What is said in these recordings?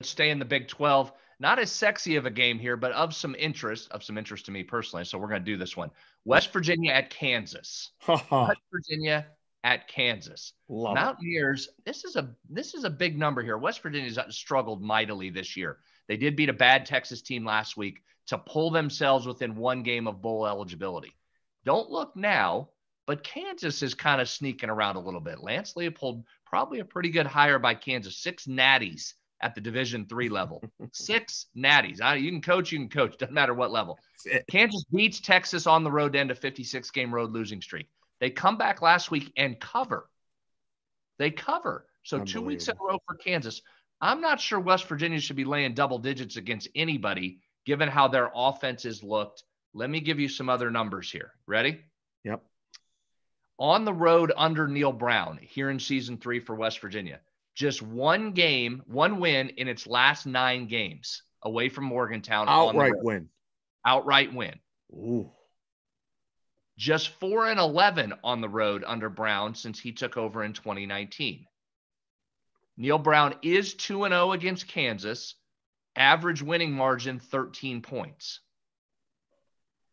stay in the Big 12. Not as sexy of a game here, but of some interest to me personally. So we're going to do this one. West Virginia at Kansas. West Virginia at Kansas. Love Mountaineers, this is a big number here. West Virginia's struggled mightily this year. They did beat a bad Texas team last week to pull themselves within one game of bowl eligibility. Don't look now, but Kansas is kind of sneaking around a little bit. Lance Leopold, probably a pretty good hire by Kansas. 6 natties at the Division III level. 6 natties. You can coach. Doesn't matter what level. Kansas beats Texas on the road to end a 56-game road losing streak. They come back last week and cover. So 2 weeks in a row for Kansas. I'm not sure West Virginia should be laying double digits against anybody, given how their offenses looked. Let me give you some other numbers here. Ready? Yep. On the road under Neil Brown here in season 3 for West Virginia. Just one win in its last 9 games away from Morgantown. Outright win. Ooh. Just 4-11 on the road under Brown since he took over in 2019. Neil Brown is 2-0 against Kansas. Average winning margin, 13 points.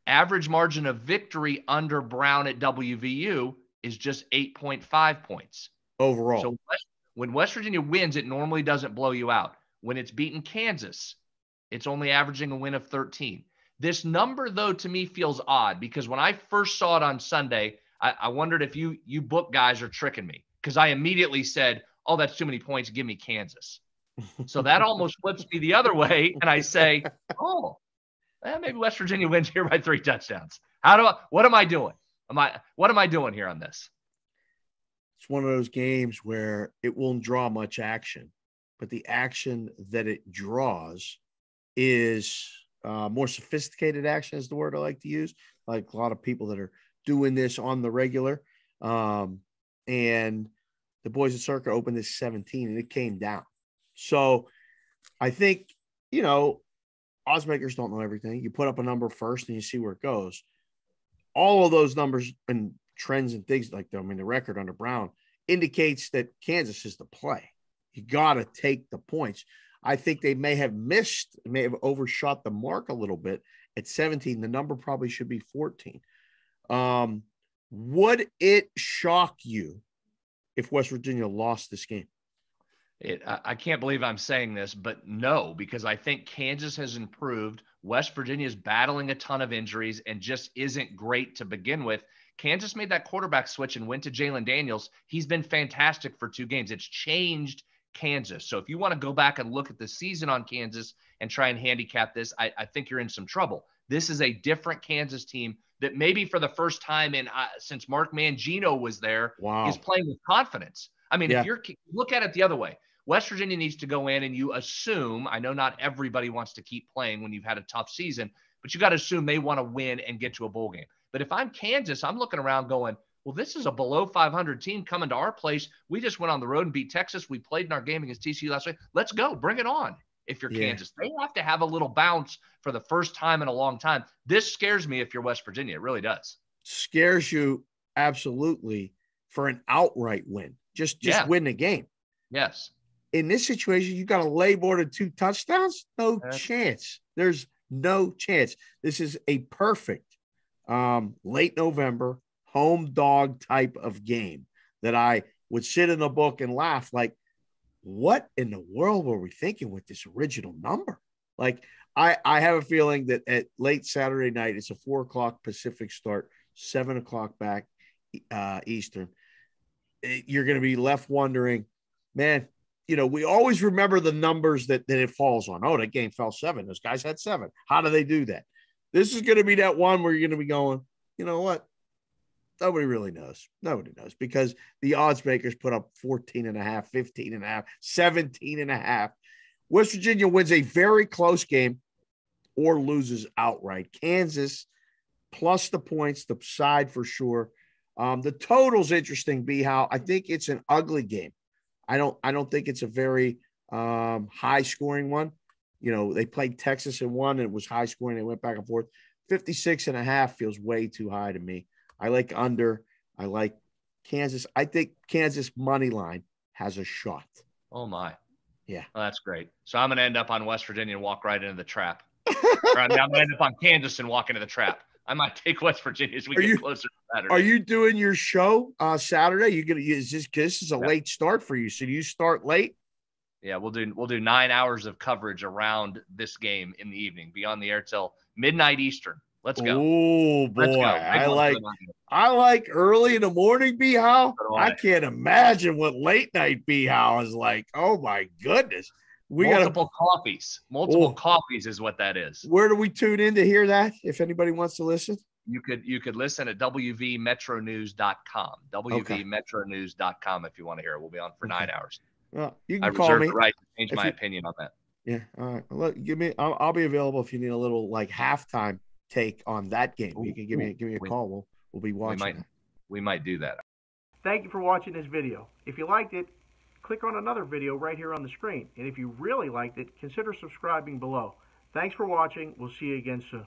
Average margin of victory under Brown at WVU is just 8.5 points. Overall. So when West Virginia wins, it normally doesn't blow you out. When it's beaten Kansas, it's only averaging a win of 13. This number, though, to me feels odd because when I first saw it on Sunday, I wondered if you book guys are tricking me because I immediately said, oh, that's too many points. Give me Kansas. So that almost flips me the other way. And I say, maybe West Virginia wins here by 3 touchdowns. What am I doing? What am I doing here on this? It's one of those games where it won't draw much action, but the action that it draws is more sophisticated action is the word I like to use. Like a lot of people that are doing this on the regular. And the boys at Circa opened this 17 and it came down. So I think, odds makers don't know everything. You put up a number first and you see where it goes. All of those numbers and trends and things like that, the record under Brown indicates that Kansas is the play. You got to take the points. I think they may have overshot the mark a little bit at 17. The number probably should be 14. Would it shock you if West Virginia lost this game? I can't believe I'm saying this, but no, because I think Kansas has improved. West Virginia is battling a ton of injuries and just isn't great to begin with. Kansas made that quarterback switch and went to Jalen Daniels. He's been fantastic for 2 games. It's changed Kansas. So if you want to go back and look at the season on Kansas and try and handicap this, I think you're in some trouble. This is a different Kansas team that maybe for the first time since Mark Mangino was there, is playing with confidence. If you look at it the other way, West Virginia needs to go in and you assume, I know not everybody wants to keep playing when you've had a tough season, but you got to assume they want to win and get to a bowl game. But if I'm Kansas, I'm looking around going, well, this is a below 500 team coming to our place. We just went on the road and beat Texas. We played in our game against TCU last week. Let's go. Bring it on. If you're Kansas, they have to have a little bounce for the first time in a long time. This scares me if you're West Virginia. It really does. Scares you absolutely for an outright win. Just win the game. Yes. In this situation, you got to lay more than 2 touchdowns? No chance. There's no chance. This is a perfect late November home dog type of game that I would sit in the book and laugh like, what in the world were we thinking with this original number? Like, I have a feeling that at late Saturday night, it's a 4:00 Pacific start, 7:00 back Eastern. You're going to be left wondering, man, we always remember the numbers that it falls on. Oh, that game fell 7. Those guys had 7. How do they do that? This is going to be that one where you're going to be going, you know what? Nobody really knows. Nobody knows because the odds makers put up 14.5, 15.5, 17.5. West Virginia wins a very close game or loses outright. Kansas plus the points, the side for sure. The total's interesting, B-How. I think it's an ugly game. I don't think it's a very high scoring one. They played Texas and won, and it was high scoring. They went back and forth. 56.5 feels way too high to me. I like under. I like Kansas. I think Kansas money line has a shot. Oh my. Yeah. Oh, that's great. So I'm going to end up on West Virginia and walk right into the trap. Or I'm going to end up on Kansas and walk into the trap. I might take West Virginia as we get closer to Saturday. Are you doing your show Saturday? You gonna use this is a late start for you. So do you start late? Yeah, we'll do 9 hours of coverage around this game in the evening. Be on the air till midnight Eastern. Let's go. Oh boy, Let's go. I like early in the morning B-How. I can't imagine what late night B-How is like. Oh my goodness. Multiple coffees. Multiple coffees is what that is. Where do we tune in to hear that? If anybody wants to listen, you could listen at WVMetroNews.com. WVMetroNews.com if you want to hear it. We'll be on for 9 hours. Well, you can call me. The right to change my opinion on that. Yeah. All right. Look, I'll be available if you need a little like halftime take on that game. You can give me a call. We'll be watching. We might do that. Thank you for watching this video. If you liked it, click on another video right here on the screen. And if you really liked it, consider subscribing below. Thanks for watching. We'll see you again soon.